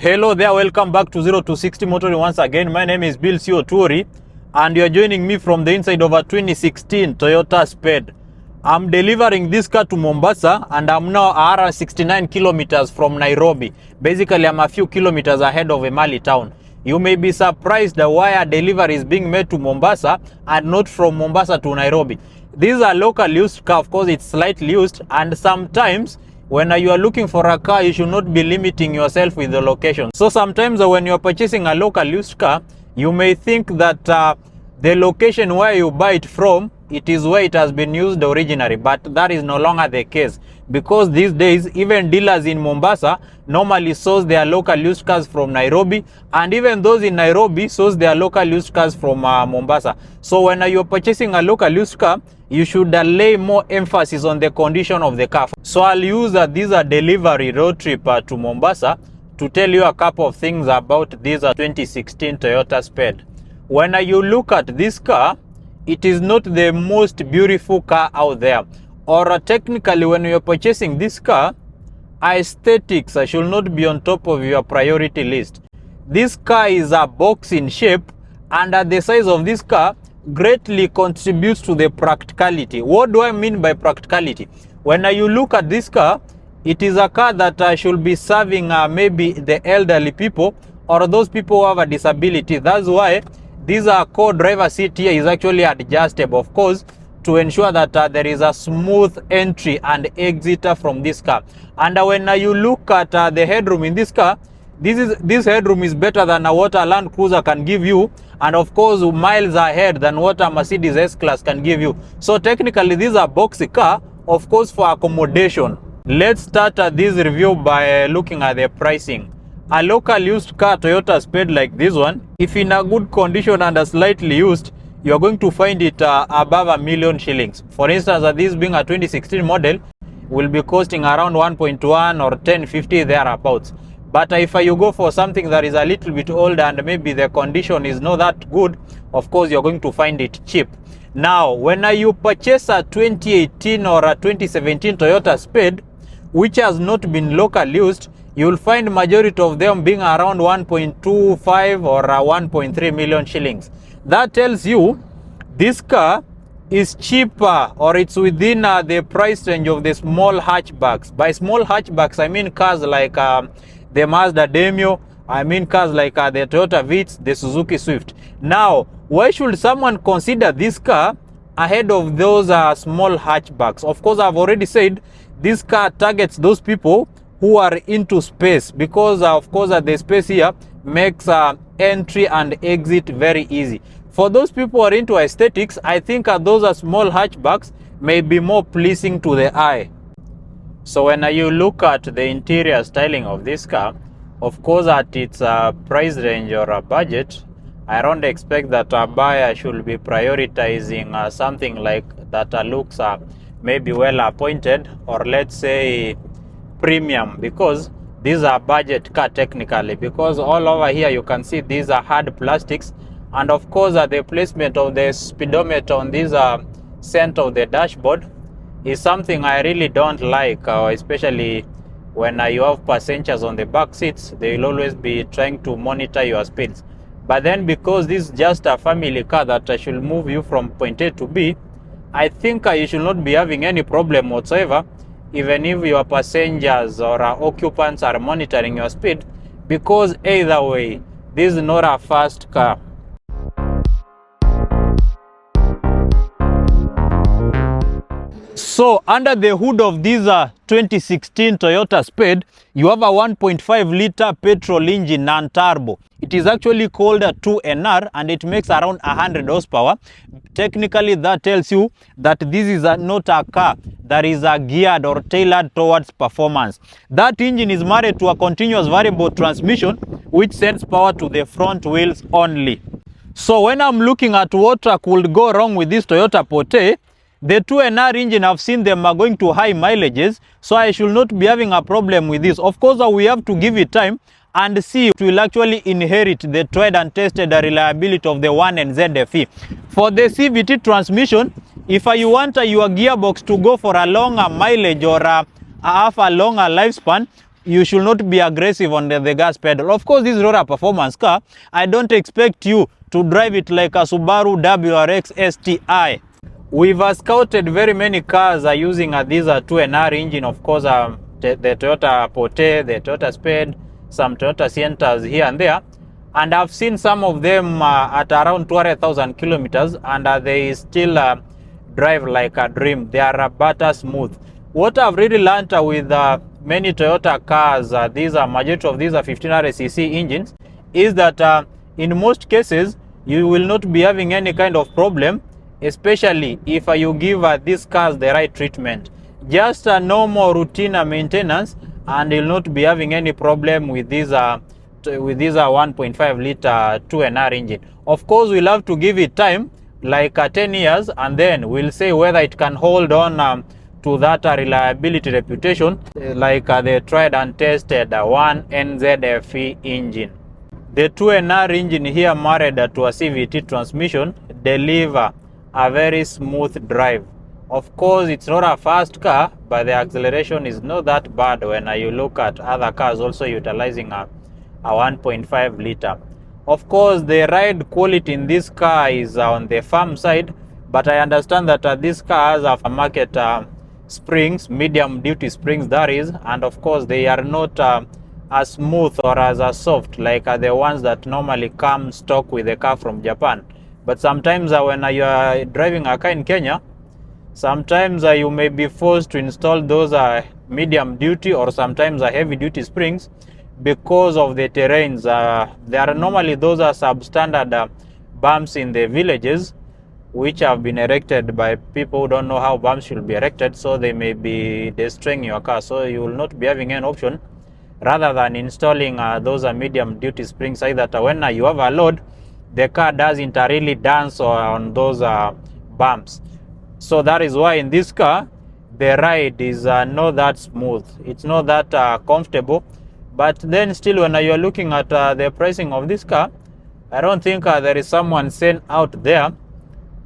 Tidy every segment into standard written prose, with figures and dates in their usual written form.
Hello there, welcome back to 0 to 60 Motoring once again. My name is Bill Tori and you're joining me from the inside of a 2016 Toyota Spade. I'm delivering this car to Mombasa and I'm now around 69 kilometers from Nairobi. Basically, I'm a few kilometers ahead of Emali town. You may be surprised why a delivery is being made to Mombasa and not from Mombasa to Nairobi. This is a local used car, of course it's slightly used, and sometimes when you are looking for a car, you should not be limiting yourself with the location. So sometimes when you are purchasing a local used car, you may think that the location where you buy it from, it is where it has been used originally, but that is no longer the case, because these days even dealers in Mombasa normally source their local used cars from Nairobi, and even those in Nairobi source their local used cars from Mombasa. So when you're purchasing a local used car, you should lay more emphasis on the condition of the car. So I'll use this delivery road trip to Mombasa to tell you a couple of things about this 2016 Toyota Spade. When you look at this car, it is not the most beautiful car out there. Or technically, when you're purchasing this car, aesthetics should not be on top of your priority list. This car is a box in shape, and the size of this car greatly contributes to the practicality. What do I mean by practicality? When you look at this car, it is a car that should be serving maybe the elderly people or those people who have a disability. That's why this co-driver seat here is actually adjustable, of course, to ensure that there is a smooth entry and exit from this car. And when you look at the headroom in this car, this headroom is better than what a Land Cruiser can give you, and of course miles ahead than what a Mercedes S-Class can give you. So technically this is a boxy car, of course, for accommodation. Let's start this review by looking at the pricing. A local used car Toyota Spade like this one, if in a good condition and slightly used, you're going to find it above £1,000,000 shillings. For instance, this being a 2016 model, will be costing around 1.1 or 1050 thereabouts. But if you go for something that is a little bit old and maybe the condition is not that good, of course you're going to find it cheap. Now, when you purchase a 2018 or a 2017 Toyota Spade, which has not been local used, you'll find majority of them being around 1.25 or 1.3 million shillings. That tells you this car is cheaper, or it's within the price range of the small hatchbacks. By small hatchbacks, I mean cars like the Mazda DEMIO, I mean cars like the Toyota VITZ, the Suzuki Swift. Now, why should someone consider this car ahead of those small hatchbacks? Of course, I've already said this car targets those people who are into space, because of course the space here makes entry and exit very easy. For those people who are into aesthetics, I think those small hatchbacks may be more pleasing to the eye. So when you look at the interior styling of this car, of course at its price range or a budget, I don't expect that a buyer should be prioritizing something like that looks maybe well appointed, or let's say premium, because these are budget car technically, because all over here you can see these are hard plastics, and of course the placement of the speedometer on this center of the dashboard is something I really don't like, especially when you have passengers on the back seats. They will always be trying to monitor your speeds. But then, because this is just a family car that should move you from point A to B, I think you should not be having any problem whatsoever, even if your passengers or occupants are monitoring your speed, because either way, this is not a fast car. So under the hood of this 2016 Toyota Spade, you have a 1.5 liter petrol engine non-turbo. It is actually called a 2NR and it makes around 100 horsepower. Technically, that tells you that this is not a car that is geared or tailored towards performance. That engine is married to a continuous variable transmission, which sends power to the front wheels only. So when I'm looking at what could go wrong with this Toyota Porte, the 2NR engine, I've seen them are going to high mileages, so I should not be having a problem with this. Of course, we have to give it time and see if it will actually inherit the tried and tested reliability of the 1NZ FE. For the CVT transmission, if you want your gearbox to go for a longer mileage or have a longer lifespan, you should not be aggressive on the gas pedal. Of course, this is not a performance car. I don't expect you to drive it like a Subaru WRX STI. We've scouted very many cars are using this 2NR engine. Of course, the Toyota Porte, the Toyota Spade, some Toyota Sientas here and there. And I've seen some of them at around 200,000 kilometers, and they still drive like a dream. They are butter smooth. What I've really learned with many Toyota cars, these are majority of these are 1500cc engines, is that in most cases you will not be having any kind of problem, especially if you give these cars the right treatment. Just a normal routine maintenance, and you'll not be having any problem with these 1.5 liter 2NR engine. Of course, we'll have to give it time, like 10 years, and then we'll say whether it can hold on to that reliability reputation, like the tried and tested 1NZFE engine. The 2NR engine here, married to a CVT transmission, deliver a very smooth drive. Of course, it's not a fast car, but the acceleration is not that bad when you look at other cars also utilizing a 1.5 liter. Of course, the ride quality in this car is on the firm side, but I understand that this car has a market springs, medium duty springs that is, and of course they are not as smooth or as soft like the ones that normally come stock with the car from Japan. But sometimes when you are driving a car in Kenya, sometimes you may be forced to install those medium duty or sometimes heavy duty springs because of the terrains. There are normally those substandard bumps in the villages, which have been erected by people who don't know how bumps should be erected, so they may be destroying your car. So you will not be having an option rather than installing those medium duty springs, either that when you have a load, the car doesn't really dance on those bumps. So that is why in this car the ride is not that smooth, it's not that comfortable. But then still, when you are looking at the pricing of this car, I don't think there is someone sane out there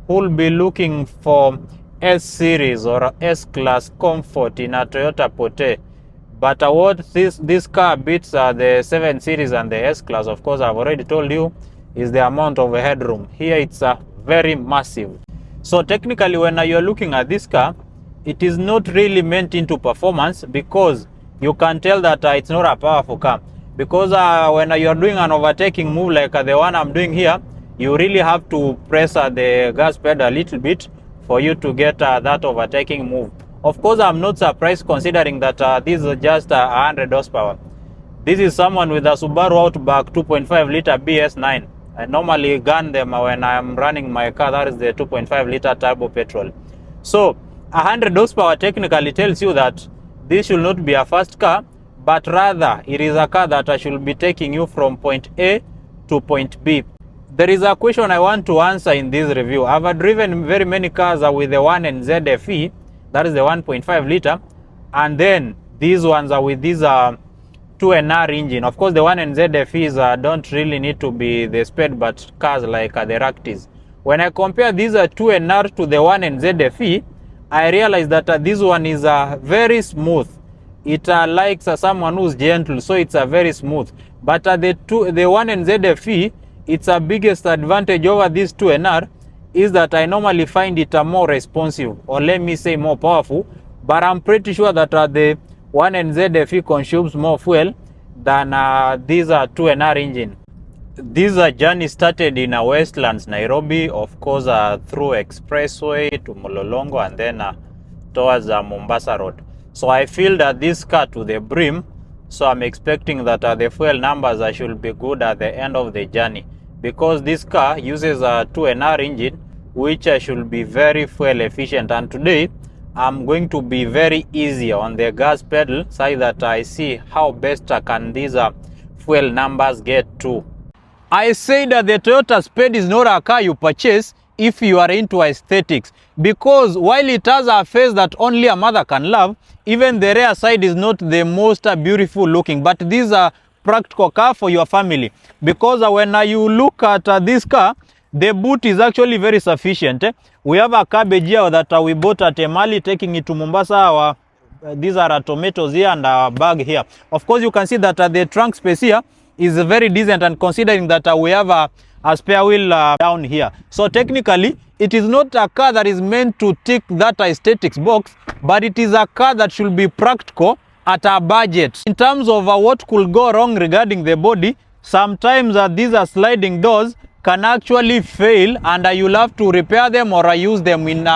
who will be looking for S series or S class comfort in a Toyota Porte. But what this car beats the 7 series and the S class, of course I've already told you, is the amount of headroom. Here it's very massive. So technically, when you're looking at this car, it is not really meant into performance, because you can tell that it's not a powerful car. Because when you're doing an overtaking move like the one I'm doing here, you really have to press the gas pedal a little bit for you to get that overtaking move. Of course, I'm not surprised, considering that this is just 100 horsepower. This is someone with a Subaru Outback 2.5 liter BS9. I normally gun them when I'm running my car, that is the 2.5 liter turbo petrol. So 100 horsepower technically tells you that this should not be a fast car, but rather it is a car that should be taking you from point A to point B. There is a question I want to answer in this review. I've driven very many cars with the 1NZFE, that is the 1.5 liter, and then these ones are with this 2NR engine. Of course, the 1NZFEs don't really need to be the Spade, but cars like the Ractis. When I compare these 2NR to the 1NZFE, I realize that this one is very smooth. It likes someone who's gentle, so it's very smooth. But the 1NZFE, its biggest advantage over this 2NR is that I normally find it more responsive, or let me say more powerful. But I'm pretty sure that the 1NZFE consumes more fuel than this 2NR engine. This journey started in Westlands, Nairobi, of course through expressway to Mololongo, and then towards Mombasa Road. So I filled this car to the brim, so I'm expecting that the fuel numbers should be good at the end of the journey, because this car uses a 2NR engine, which should be very fuel efficient. And today I'm going to be very easy on the gas pedal, so that I see how best can these fuel numbers get to. I say that the Toyota Spade is not a car you purchase if you are into aesthetics, because while it has a face that only a mother can love, even the rear side is not the most beautiful looking. But these are practical car for your family, because when you look at this car, the boot is actually very sufficient. We have a cabbage here that we bought at Emali, taking it to Mombasa. Our these are tomatoes here and a bag here. Of course, you can see that the trunk space here is very decent, and considering that we have a spare wheel down here. So technically, it is not a car that is meant to tick that aesthetics box, but it is a car that should be practical at a budget. In terms of what could go wrong regarding the body, sometimes these are sliding doors can actually fail, and you'll have to repair them or use them in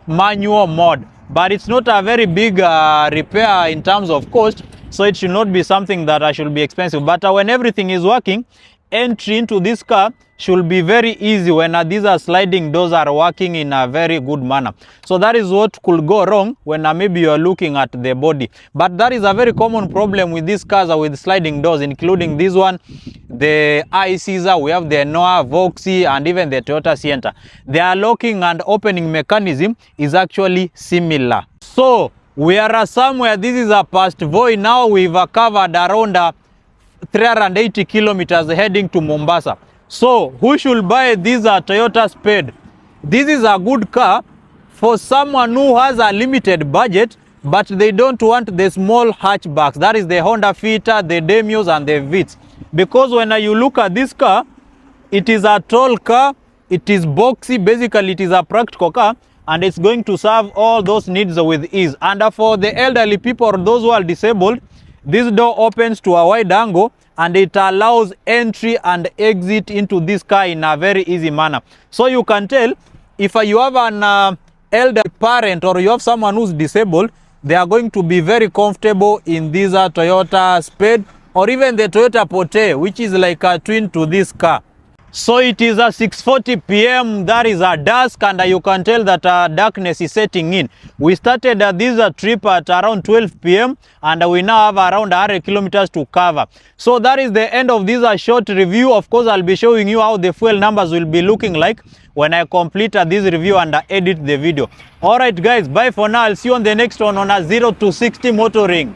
manual mode. But it's not a very big repair in terms of cost, so it should not be something that should be expensive. But when everything is working, entry into this car should be very easy when these sliding doors are working in a very good manner. So that is what could go wrong when maybe you are looking at the body. But that is a very common problem with these cars with sliding doors, including this one, the iCaesar, we have the Noah, Voxy, and even the Toyota Sienna. Their locking and opening mechanism is actually similar. So we are somewhere, this is a past Voi. Now we've covered around 380 kilometers heading to Mombasa. So who should buy this Toyota Spade? This is a good car for someone who has a limited budget, but they don't want the small hatchbacks. That is the Honda Fit, the DEMIOs, and the VITZ. Because when you look at this car, it is a tall car, it is boxy, basically it is a practical car, and it's going to serve all those needs with ease. And for the elderly people or those who are disabled, this door opens to a wide angle, and it allows entry and exit into this car in a very easy manner. So you can tell if you have an elderly parent or you have someone who's disabled, they are going to be very comfortable in this Toyota Spade or even the Toyota Porte, which is like a twin to this car. So it is 6:40 p.m. That is dusk, and you can tell that darkness is setting in. We started this trip at around 12 p.m. and we now have around 100 kilometers to cover. So that is the end of this short review. Of course, I'll be showing you how the fuel numbers will be looking like when I complete this review and edit the video. Alright guys, bye for now. I'll see you on the next one on a 0 to 60 motoring.